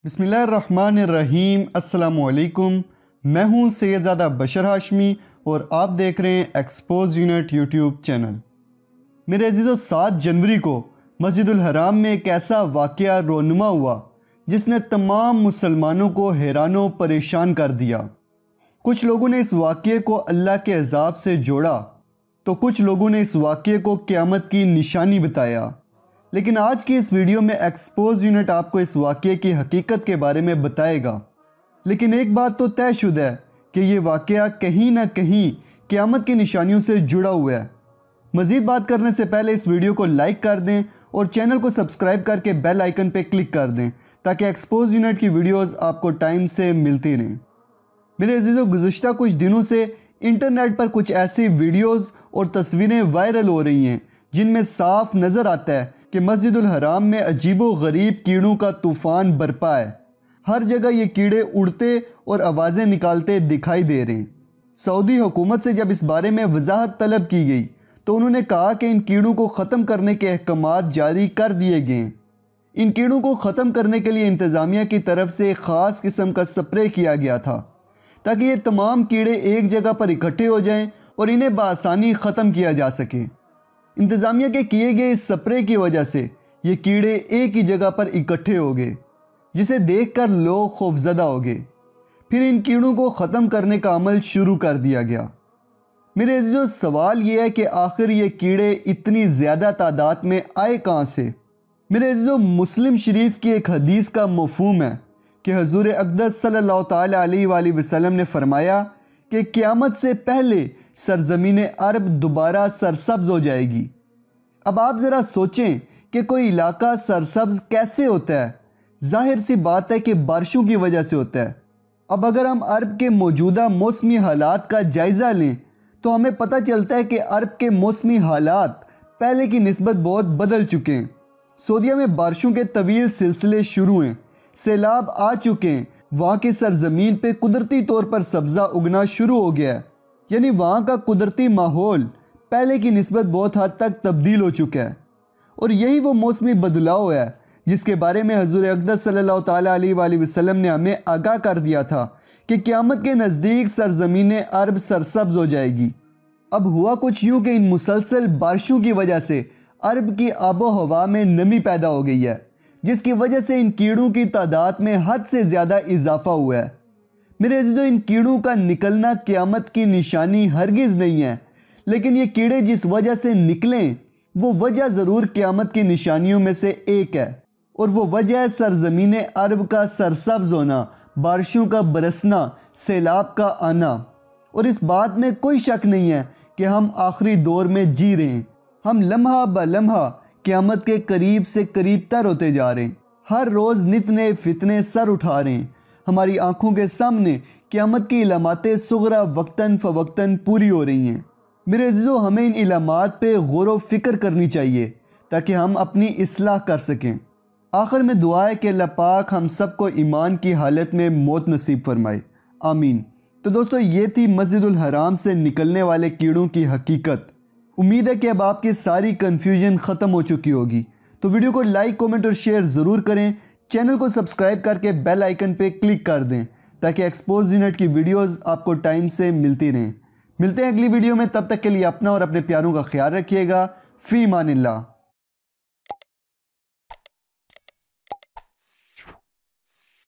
بسم اللہ الرحمن الرحیم۔ السلام علیکم، میں ہوں سید زادہ بشر ہاشمی اور آپ دیکھ رہے ہیں ایکسپوز یونٹ یوٹیوب چینل۔ میرے عزیزو، 7 جنوری کو مسجد الحرام میں ایک ایسا واقعہ رونما ہوا جس نے تمام مسلمانوں کو حیران و پریشان کر دیا۔ کچھ لوگوں نے اس واقعے کو اللہ کے عذاب سے جوڑا تو کچھ لوگوں نے اس واقعے کو قیامت کی نشانی بتایا، لیکن آج کی اس ویڈیو میں ایکسپوز یونٹ آپ کو اس واقعے کی حقیقت کے بارے میں بتائے گا۔ لیکن ایک بات تو طے شدہ ہے کہ یہ واقعہ کہیں نہ کہیں قیامت کی نشانیوں سے جڑا ہوا ہے۔ مزید بات کرنے سے پہلے اس ویڈیو کو لائک کر دیں اور چینل کو سبسکرائب کر کے بیل آئیکن پہ کلک کر دیں تاکہ ایکسپوز یونٹ کی ویڈیوز آپ کو ٹائم سے ملتی رہیں۔ میرے عزیزو، گزشتہ کچھ دنوں سے انٹرنیٹ پر کچھ ایسی ویڈیوز اور تصویریں وائرل ہو رہی ہیں جن میں صاف نظر آتا ہے کہ مسجد الحرام میں عجیب و غریب کیڑوں کا طوفان برپا ہے۔ ہر جگہ یہ کیڑے اڑتے اور آوازیں نکالتے دکھائی دے رہے ہیں۔ سعودی حکومت سے جب اس بارے میں وضاحت طلب کی گئی تو انہوں نے کہا کہ ان کیڑوں کو ختم کرنے کے احکامات جاری کر دیے گئے ہیں۔ ان کیڑوں کو ختم کرنے کے لیے انتظامیہ کی طرف سے ایک خاص قسم کا سپرے کیا گیا تھا تاکہ یہ تمام کیڑے ایک جگہ پر اکٹھے ہو جائیں اور انہیں بآسانی ختم کیا جا سکے۔ انتظامیہ کے کیے گئے اس سپرے کی وجہ سے یہ کیڑے ایک ہی جگہ پر اکٹھے ہو گئے، جسے دیکھ کر لوگ خوفزدہ ہو گئے۔ پھر ان کیڑوں کو ختم کرنے کا عمل شروع کر دیا گیا۔ میرے عزیزو، سوال یہ ہے کہ آخر یہ کیڑے اتنی زیادہ تعداد میں آئے کہاں سے؟ میرے عزیزو، مسلم شریف کی ایک حدیث کا مفہوم ہے کہ حضور اقدس صلی اللہ تعالیٰ علیہ وآلہ وسلم نے فرمایا کہ قیامت سے پہلے سرزمین عرب دوبارہ سرسبز ہو جائے گی۔ اب آپ ذرا سوچیں کہ کوئی علاقہ سرسبز کیسے ہوتا ہے؟ ظاہر سی بات ہے کہ بارشوں کی وجہ سے ہوتا ہے۔ اب اگر ہم عرب کے موجودہ موسمی حالات کا جائزہ لیں تو ہمیں پتہ چلتا ہے کہ عرب کے موسمی حالات پہلے کی نسبت بہت بدل چکے ہیں۔ سعودیہ میں بارشوں کے طویل سلسلے شروع ہیں، سیلاب آ چکے ہیں، وہاں کی سرزمین پہ قدرتی طور پر سبزہ اگنا شروع ہو گیا ہے، یعنی وہاں کا قدرتی ماحول پہلے کی نسبت بہت حد تک تبدیل ہو چکا ہے۔ اور یہی وہ موسمی بدلاؤ ہے جس کے بارے میں حضور اقدس صلی اللہ تعالیٰ علیہ وآلہ وسلم نے ہمیں آگاہ کر دیا تھا کہ قیامت کے نزدیک سرزمین عرب سرسبز ہو جائے گی۔ اب ہوا کچھ یوں کہ ان مسلسل بارشوں کی وجہ سے عرب کی آب و ہوا میں نمی پیدا ہو گئی ہے، جس کی وجہ سے ان کیڑوں کی تعداد میں حد سے زیادہ اضافہ ہوا ہے۔ میرے عزیزو، ان کیڑوں کا نکلنا قیامت کی نشانی ہرگز نہیں ہے، لیکن یہ کیڑے جس وجہ سے نکلیں وہ وجہ ضرور قیامت کی نشانیوں میں سے ایک ہے، اور وہ وجہ ہے سرزمین عرب کا سرسبز ہونا، بارشوں کا برسنا، سیلاب کا آنا۔ اور اس بات میں کوئی شک نہیں ہے کہ ہم آخری دور میں جی رہے ہیں۔ ہم لمحہ بہ لمحہ قیامت کے قریب سے قریب تر ہوتے جا رہے ہیں۔ ہر روز نت نئے فتنے سر اٹھا رہے ہیں۔ ہماری آنکھوں کے سامنے قیامت کی علامات صغریٰ وقتاً فوقتاً پوری ہو رہی ہیں۔ میرے عزیزو، ہمیں ان علامات پہ غور و فکر کرنی چاہیے تاکہ ہم اپنی اصلاح کر سکیں۔ آخر میں دعا ہے کہ اللہ پاک ہم سب کو ایمان کی حالت میں موت نصیب فرمائے، آمین۔ تو دوستو، یہ تھی مسجد الحرام سے نکلنے والے کیڑوں کی حقیقت۔ امید ہے کہ اب آپ کی ساری کنفیوژن ختم ہو چکی ہوگی۔ تو ویڈیو کو لائک، کومنٹ اور شیئر ضرور کریں۔ چینل کو سبسکرائب کر کے بیل آئیکن پہ کلک کر دیں تاکہ ایکسپوز یونٹ کی ویڈیوز آپ کو ٹائم سے ملتی رہیں۔ ملتے ہیں اگلی ویڈیو میں، تب تک کے لیے اپنا اور اپنے پیاروں کا خیال رکھیے گا۔ فی امان اللہ۔